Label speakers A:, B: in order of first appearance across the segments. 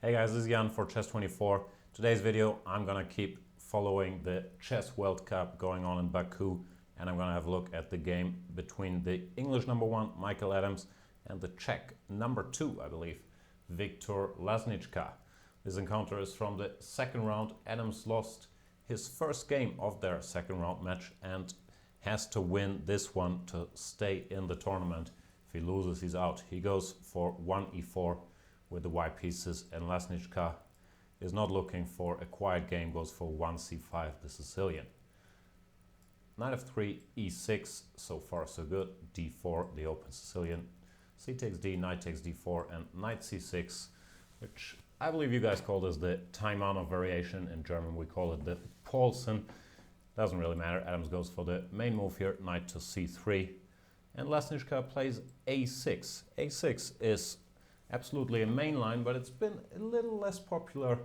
A: Hey guys, this is Jan for Chess24. Today's video, I'm gonna keep following the Chess World Cup going on in Baku, and I'm gonna have a look at the game between the English #1, Michael Adams, and the Czech #2, I believe, Viktor Laznicka. This encounter is from the second round. Adams lost his first game of their second round match and has to win this one to stay in the tournament. If he loses, he's out. He goes for 1e4 with the white pieces, and Laznicka is not looking for a quiet game, goes for 1c5, the Sicilian. Knight f3, e6, so far so good. d4, the open Sicilian. C takes d, knight takes d4, and knight c6, which I believe you guys call this the Taimano variation. In German we call it the Paulsen. Doesn't really matter. Adams goes for the main move here, knight to c3, and Laznicka plays a6. a6 is absolutely a main line, but it's been a little less popular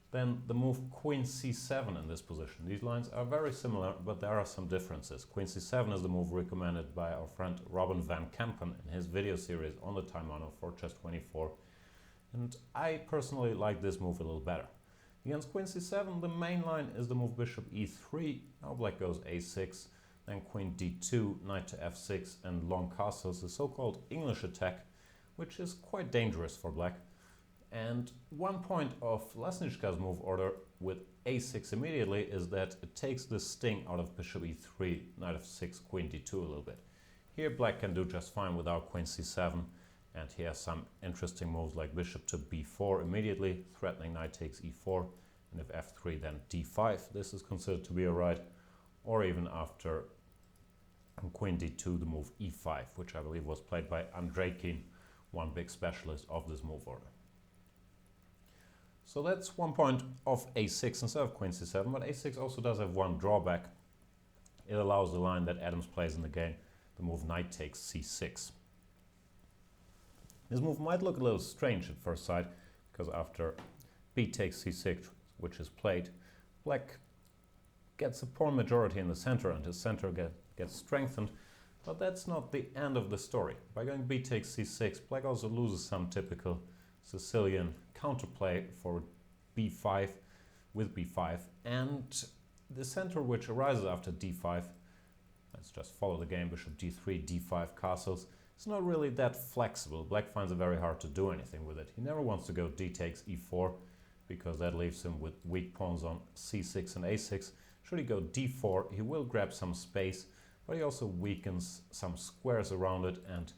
A: than the move queen c7 in this position. These lines are very similar, but there are some differences. Queen c7 is the move recommended by our friend Robin van Kempen in his video series on the Taimano for Chess24, and I personally like this move a little better. Against queen c7, the main line is the move bishop e3. Now black goes a6, then queen d2, knight to f6, and long castles, the so-called English attack, which is quite dangerous for black. And one point of Laznicka's move order with a6 immediately is that it takes the sting out of bishop e3, knight f6, queen d2 a little bit. Here black can do just fine without queen c7, and he has some interesting moves like bishop to b4 immediately, threatening knight takes e4, and if f3 then d5, this is considered to be alright, or even after queen d2 the move e5, which I believe was played by Andreikin, one big specialist of this move order. So that's one point of a6 instead of queen c7, but a6 also does have one drawback. It allows the line that Adams plays in the game, the move knight takes c6. This move might look a little strange at first sight, because after b takes c6, which is played, black gets a pawn majority in the center, and his center gets strengthened. But that's not the end of the story. By going b takes c6, black also loses some typical Sicilian counterplay for b5 with b5, and the center which arises after d5, let's just follow the game, bishop d3, d5 castles, it's not really that flexible. Black finds it very hard to do anything with it. He never wants to go d takes e4, because that leaves him with weak pawns on c6 and a6. Should he go d4, he will grab some space, but he also weakens some squares around it, and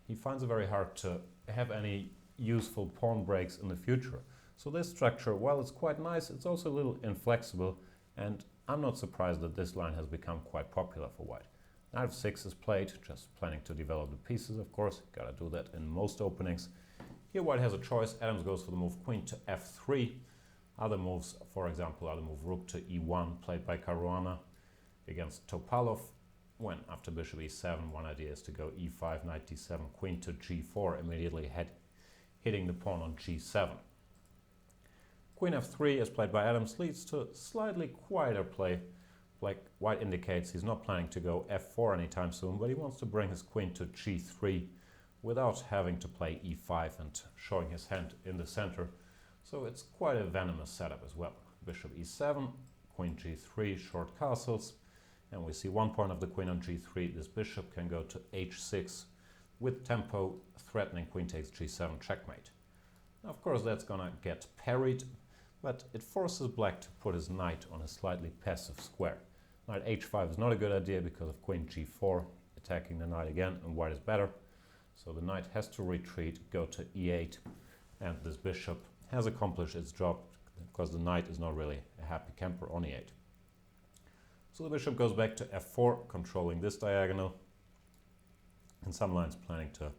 A: he finds it very hard to have any useful pawn breaks in the future. So this structure, while it's quite nice, it's also a little inflexible, and I'm not surprised that this line has become quite popular for white. Knight f6 is played, just planning to develop the pieces, of course. Gotta do that in most openings. Here white has a choice. Adams goes for the move queen to f3. Other moves, for example, are the move rook to e1, played by Caruana against Topalov, when after bishop e7, one idea is to go e5, knight d7, queen to g4, immediately hitting the pawn on g7. Queen f3, as played by Adams, leads to slightly quieter play. Like white indicates he's not planning to go f4 anytime soon, but he wants to bring his queen to g3 without having to play e5 and showing his hand in the center. So it's quite a venomous setup as well. Bishop e7, queen g3, short castles, and we see one point of the queen on g3. This bishop can go to h6 with tempo, threatening queen takes g7, checkmate. Now, of course, that's gonna get parried, but it forces black to put his knight on a slightly passive square. Knight h5 is not a good idea because of queen g4, attacking the knight again, and white is better. So the knight has to retreat, go to e8, and this bishop has accomplished its job because the knight is not really a happy camper on e8. So the bishop goes back to f4, controlling this diagonal, and some lines planning to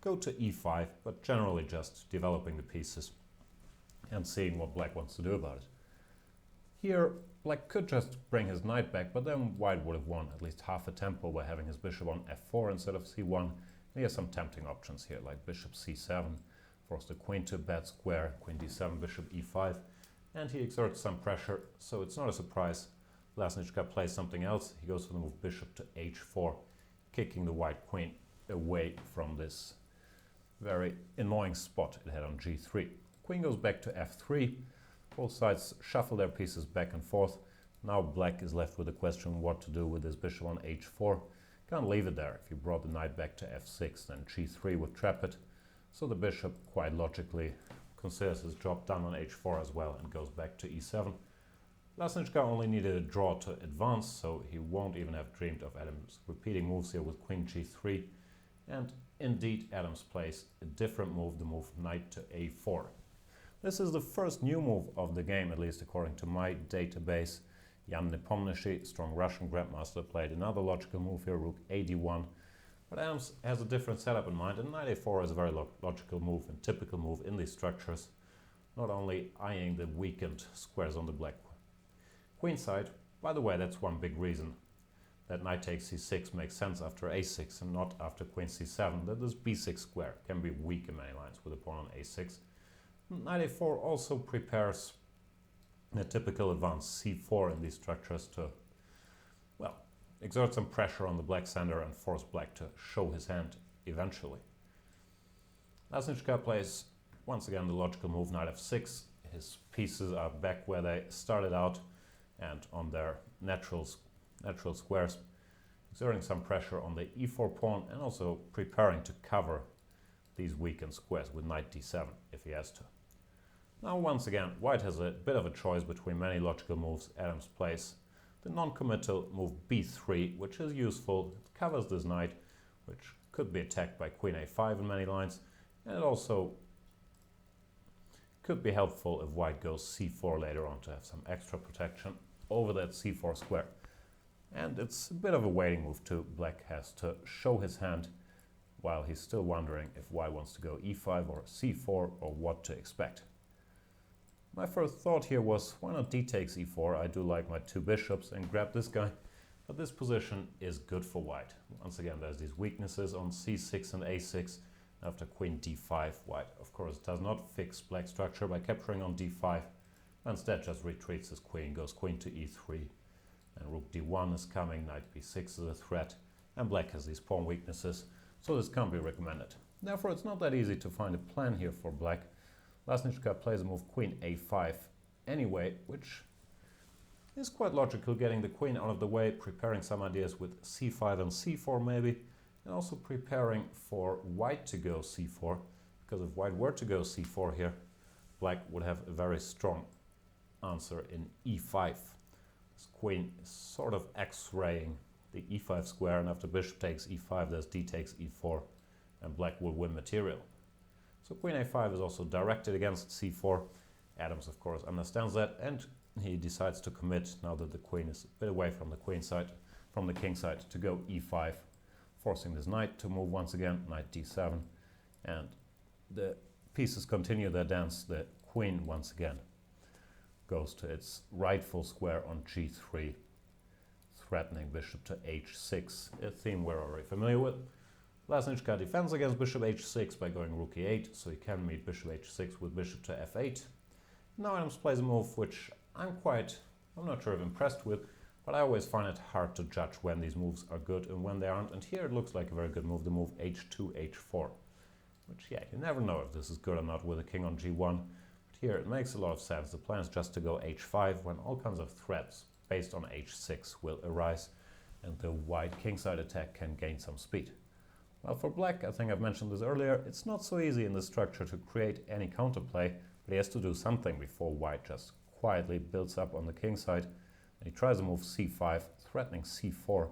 A: go to e5, but generally just developing the pieces and seeing what black wants to do about it. Here, black could just bring his knight back, but then white would have won at least half a tempo by having his bishop on f4 instead of c1. And he has some tempting options here, like bishop c7, force the queen to a bad square, queen d7, bishop e5, and he exerts some pressure, so it's not a surprise. Laznicka plays something else. He goes for the move bishop to h4, kicking the white queen away from this very annoying spot it had on g3. Queen goes back to f3. Both sides shuffle their pieces back and forth. Now black is left with the question what to do with this bishop on h4. Can't leave it there. If you brought the knight back to f6, then g3 would trap it. So the bishop, quite logically, considers his job done on h4 as well and goes back to e7. Laznicka only needed a draw to advance, so he won't even have dreamed of Adams repeating moves here with queen g3. And indeed, Adams plays a different move, the move knight to a4. This is the first new move of the game, at least according to my database. Jan Gustafsson, strong Russian grandmaster, played another logical move here, rook ad1. But Adams has a different setup in mind, and knight a4 is a very logical move and typical move in these structures, not only eyeing the weakened squares on the black queen side. By the way, that's one big reason that knight takes c6 makes sense after a6 and not after queen c7, that this b6 square can be weak in many lines with a pawn on a6. Knight a4 also prepares a typical advance c4 in these structures to, well, exert some pressure on the black center and force black to show his hand eventually. Laznicka plays once again the logical move knight f6. His pieces are back where they started out and on their natural squares, exerting some pressure on the e4 pawn and also preparing to cover these weakened squares with knight d7 if he has to. Now once again, white has a bit of a choice between many logical moves. Adams plays the non-committal move b3, which is useful. It covers this knight, which could be attacked by queen a5 in many lines, and it also could be helpful if white goes c4 later on to have some extra protection over that c4 square. And it's a bit of a waiting move too. Black has to show his hand while he's still wondering if white wants to go e5 or c4 or what to expect. My first thought here was, why not d takes e4? I do like my two bishops and grab this guy, but this position is good for white. Once again, there's these weaknesses on c6 and a6. After queen d5, white of course does not fix black structure by capturing on d5, instead just retreats his queen, goes queen to e3, and rook d1 is coming, knight b6 is a threat, and black has these pawn weaknesses, so this can't be recommended. Therefore, it's not that easy to find a plan here for black. Laznicka plays a move queen a5 anyway, which is quite logical, getting the queen out of the way, preparing some ideas with c5 and c4 maybe, and also preparing for white to go c4, because if white were to go c4 here, black would have a very strong answer in e5. This queen is sort of x-raying the e5 square, and after bishop takes e5, there's d takes e4, and black will win material. So queen a5 is also directed against c4. Adams, of course, understands that, and he decides to commit now that the queen is a bit away from the queen side, from the king side, to go e5, forcing this knight to move once again, knight d7, and the pieces continue their dance. The queen once again goes to its rightful square on g3, threatening bishop to h6, a theme we're already familiar with. Laznicka defends against bishop h6 by going rook e8, so he can meet bishop h6 with bishop to f8. Now Adams plays a move which I'm not sure if impressed with, but I always find it hard to judge when these moves are good and when they aren't, and here it looks like a very good move, the move h2, h4, which, yeah, you never know if this is good or not with a king on g1, but here it makes a lot of sense. The plan is just to go h5 when all kinds of threats based on h6 will arise, and the white kingside attack can gain some speed. Well, for black, I think I've mentioned this earlier, it's not so easy in this structure to create any counterplay, but he has to do something before white just quietly builds up on the king side, and he tries to move c5, threatening c4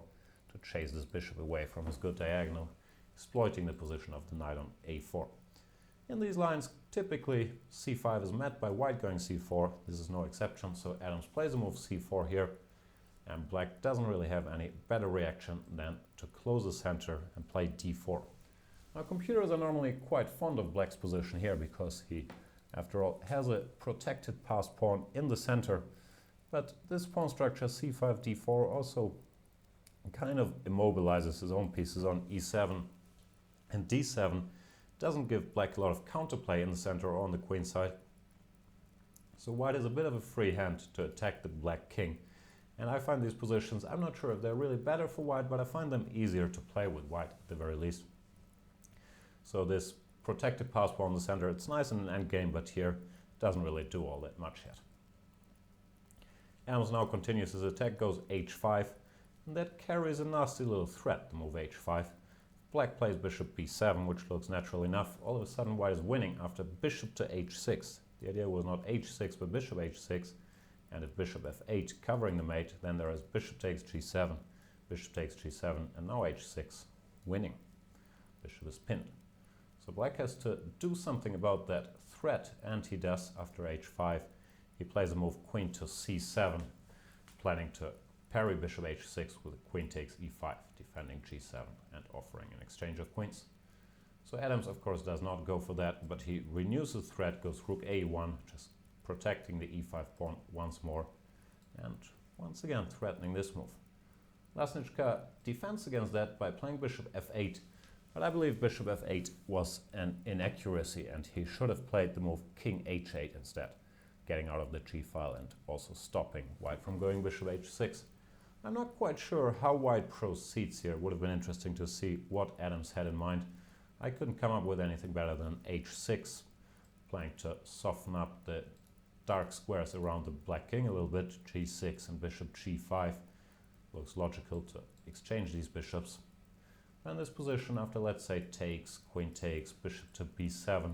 A: to chase this bishop away from his good diagonal, exploiting the position of the knight on a4. In these lines, typically c5 is met by white going c4. This is no exception, so Adams plays a move c4 here, and black doesn't really have any better reaction than to close the center and play d4. Now, computers are normally quite fond of black's position here because he, after all, has a protected passed pawn in the center, but this pawn structure c5, d4 also kind of immobilizes his own pieces on e7 and d7. Doesn't give black a lot of counterplay in the center or on the queen side. So white has a bit of a free hand to attack the black king. And I find these positions, I'm not sure if they're really better for white, but I find them easier to play with white at the very least. So this protected pass pawn in the center. It's nice in an endgame, but here doesn't really do all that much yet. Adams now continues his attack, goes h5, and that carries a nasty little threat, the move h5. Black plays bishop b7, which looks natural enough. All of a sudden white is winning after bishop to h6. The idea was not h6 but bishop h6, and if bishop f8 covering the mate, then there is bishop takes g7, bishop takes g7, and now h6 winning. Bishop is pinned. So black has to do something about that threat, and he does after h5. He plays a move queen to c7, planning to parry bishop h6 with queen takes e5, defending g7 and offering an exchange of queens. So Adams, of course, does not go for that, but he renews the threat, goes rook a1, just protecting the e5 pawn once more, and once again threatening this move. Laznicka defends against that by playing bishop f8, but I believe bishop f8 was an inaccuracy, and he should have played the move king h8 instead, getting out of the g-file and also stopping white from going bishop h6. I'm not quite sure how white proceeds here. It would have been interesting to see what Adams had in mind. I couldn't come up with anything better than h6, playing to soften up the dark squares around the black king a little bit. g6 and bishop g5. Looks logical to exchange these bishops. And this position after, let's say, takes, queen takes, bishop to b7.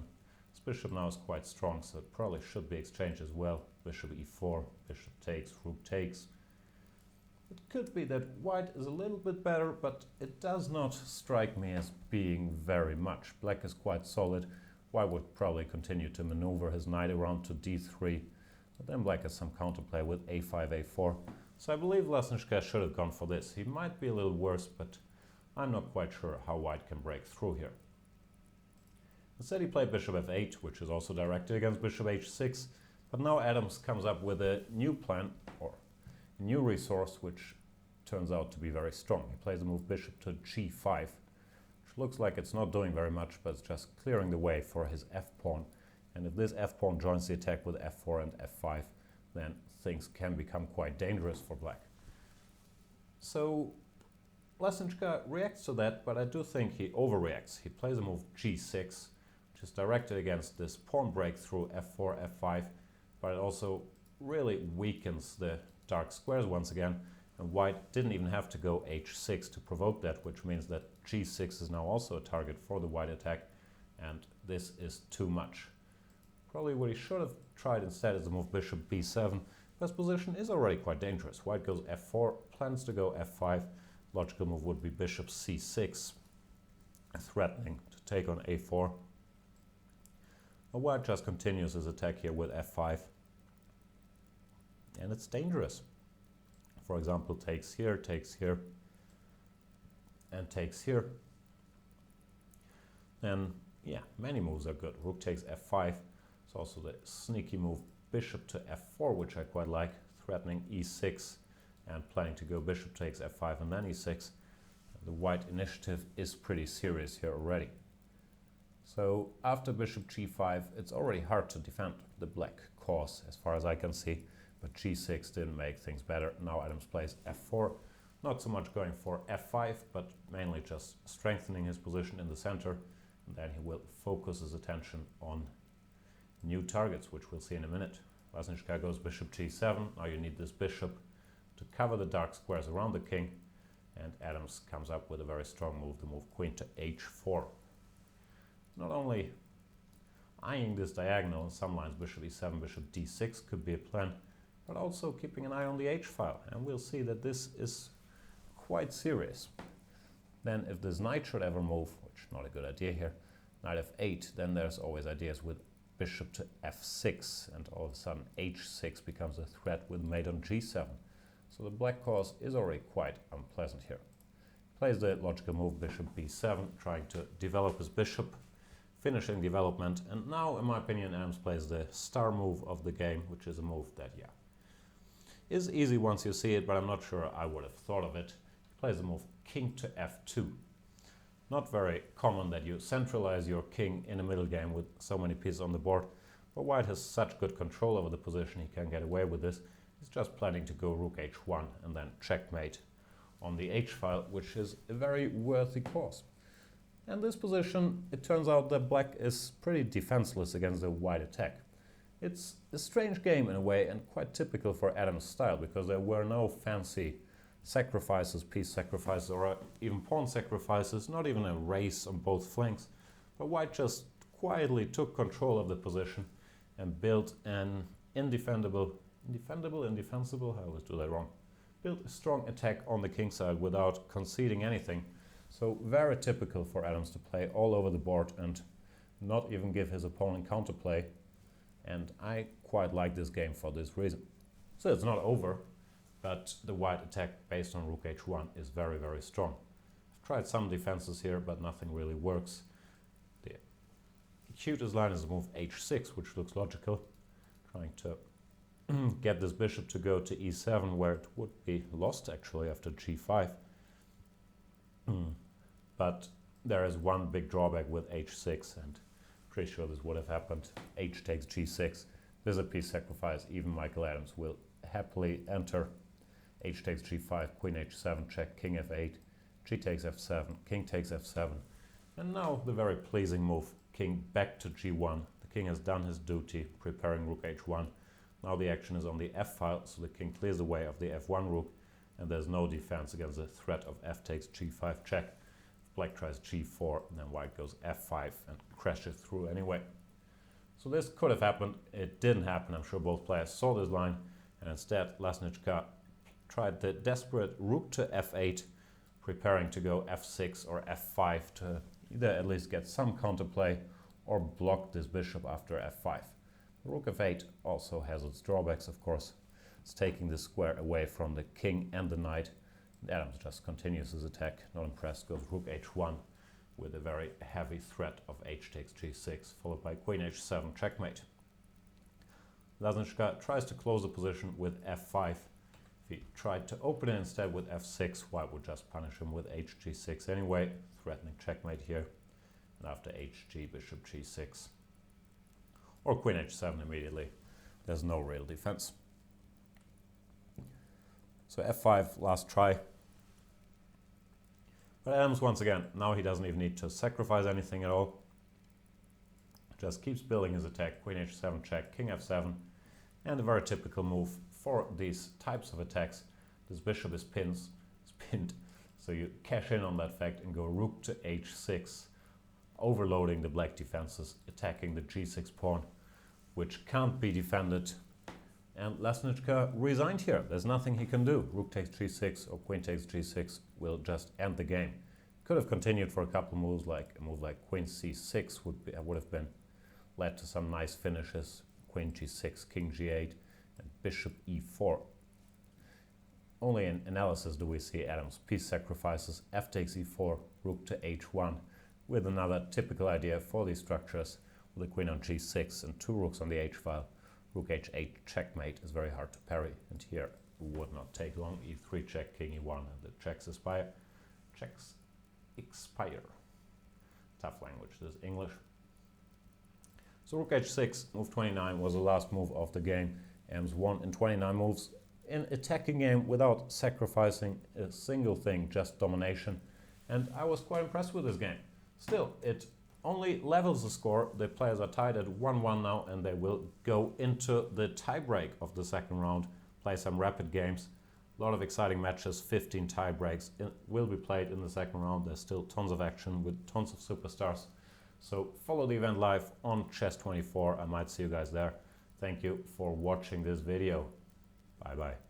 A: This bishop now is quite strong, so it probably should be exchanged as well. Bishop e4, bishop takes, rook takes. It could be that white is a little bit better, but it does not strike me as being very much. Black is quite solid. White would probably continue to maneuver his knight around to d3, but then black has some counterplay with a5, a4. So I believe Laznicka should have gone for this. He might be a little worse, but I'm not quite sure how white can break through here. Instead he played bishop f8, which is also directed against bishop h6, but now Adams comes up with a new plan, or new resource, which turns out to be very strong. He plays the move bishop to g5, which looks like it's not doing very much, but it's just clearing the way for his f-pawn. And if this f-pawn joins the attack with f4 and f5, then things can become quite dangerous for black. So Laznicka reacts to that, but I do think he overreacts. He plays a move g6, which is directed against this pawn breakthrough f4, f5, but it also really weakens the dark squares once again, and white didn't even have to go h6 to provoke that, which means that g6 is now also a target for the white attack, and this is too much. Probably what he should have tried instead is the move bishop b7. This position is already quite dangerous. White goes f4, plans to go f5. Logical move would be bishop c6, threatening to take on a4. But white just continues his attack here with f5. And it's dangerous. For example, takes here, and takes here. Then, yeah, many moves are good. Rook takes f5. It's also the sneaky move bishop to f4, which I quite like, threatening e6 and planning to go bishop takes f5 and then e6. The white initiative is pretty serious here already. So after bishop g5, it's already hard to defend the black cause as far as I can see. But g6 didn't make things better. Now Adams plays f4, not so much going for f5, but mainly just strengthening his position in the center. And then he will focus his attention on new targets, which we'll see in a minute. Laznicka goes bishop g7. Now you need this bishop to cover the dark squares around the king. And Adams comes up with a very strong move, the move queen to h4. Not only eyeing this diagonal in some lines, bishop e7, bishop d6 could be a plan, but also keeping an eye on the h-file, and we'll see that this is quite serious. Then if this knight should ever move, which is not a good idea here, knight f8, then there's always ideas with bishop to f6, and all of a sudden h6 becomes a threat with mate on g7. So the black cause is already quite unpleasant here. Plays the logical move bishop b7, trying to develop his bishop, finishing development, and now, in my opinion, Adams plays the star move of the game, which is a move that, yeah, is easy once you see it, but I'm not sure I would have thought of it. He plays the move king to f2. Not very common that you centralize your king in a middle game with so many pieces on the board, but white has such good control over the position he can get away with this. He's just planning to go rook h1 and then checkmate on the h-file, which is a very worthy course. And this position, it turns out that black is pretty defenseless against the white attack. It's a strange game in a way and quite typical for Adam's style, because there were no fancy sacrifices, piece sacrifices, or even pawn sacrifices, not even a race on both flanks. But white just quietly took control of the position and built an indefensible, I always do that wrong, built a strong attack on the kingside without conceding anything. So very typical for Adams to play all over the board and not even give his opponent counterplay. And I quite like this game for this reason. So it's not over, but the white attack based on rook h1 is very, very strong. I've tried some defenses here, but nothing really works. The cutest line is the move h6, which looks logical, trying to get this bishop to go to e7, where it would be lost actually after g5. But there is one big drawback with h6, and pretty sure this would have happened. H takes g6. There's a piece sacrifice. Even Michael Adams will happily enter. H takes g5, queen h7, check, king f8, g takes f7, king takes f7. And now the very pleasing move, king back to g1. The king has done his duty, preparing rook h1. Now the action is on the f file, so the king clears the way of the f1 rook, and there's no defense against the threat of f takes g5 check. Black tries g4, and then white goes f5 and crashes through anyway. So this could have happened. It didn't happen. I'm sure both players saw this line, and instead Laznicka tried the desperate rook to f8, preparing to go f6 or f5 to either at least get some counterplay or block this bishop after f5. Rook f8 also has its drawbacks, of course. It's taking the square away from the king and the knight. Adams just continues his attack, not impressed, goes rook h1 with a very heavy threat of h takes g6, followed by queen h7 checkmate. Laznicka tries to close the position with f5. If he tried to open it instead with f6, white would just punish him with hg6 anyway, threatening checkmate here. And after hg, bishop g6. Or queen h7 immediately. There's no real defense. So f5, last try. But Adams, once again, now he doesn't even need to sacrifice anything at all. Just keeps building his attack. Queen h7 check, king f7. And a very typical move for these types of attacks. This bishop is pinned. So you cash in on that fact and go rook to h6, overloading the black defenses, attacking the g6 pawn, which can't be defended. And Laznicka resigned here. There's nothing he can do. Rook takes g6 or queen takes g6 will just end the game. Could have continued for a couple moves, like a move like queen c6 would have been led to some nice finishes. Queen g6, king g8, and bishop e4. Only in analysis do we see Adams' piece sacrifices, f takes e4, rook to h1, with another typical idea for these structures, with a queen on g6 and two rooks on the h file. Rook h8 checkmate is very hard to parry, and here it would not take long. e3 check, king e1, and the checks expire. Tough language, this is English. So rook h6, move 29, was the last move of the game. Adams won in 29 moves in attacking game without sacrificing a single thing, just domination. And I was quite impressed with this game. Still, it only levels the score. The players are tied at 1-1 now, and they will go into the tiebreak of the second round, play some rapid games. A lot of exciting matches, 15 tiebreaks will be played in the second round. There's still tons of action with tons of superstars. So follow the event live on Chess24. I might see you guys there. Thank you for watching this video. Bye bye.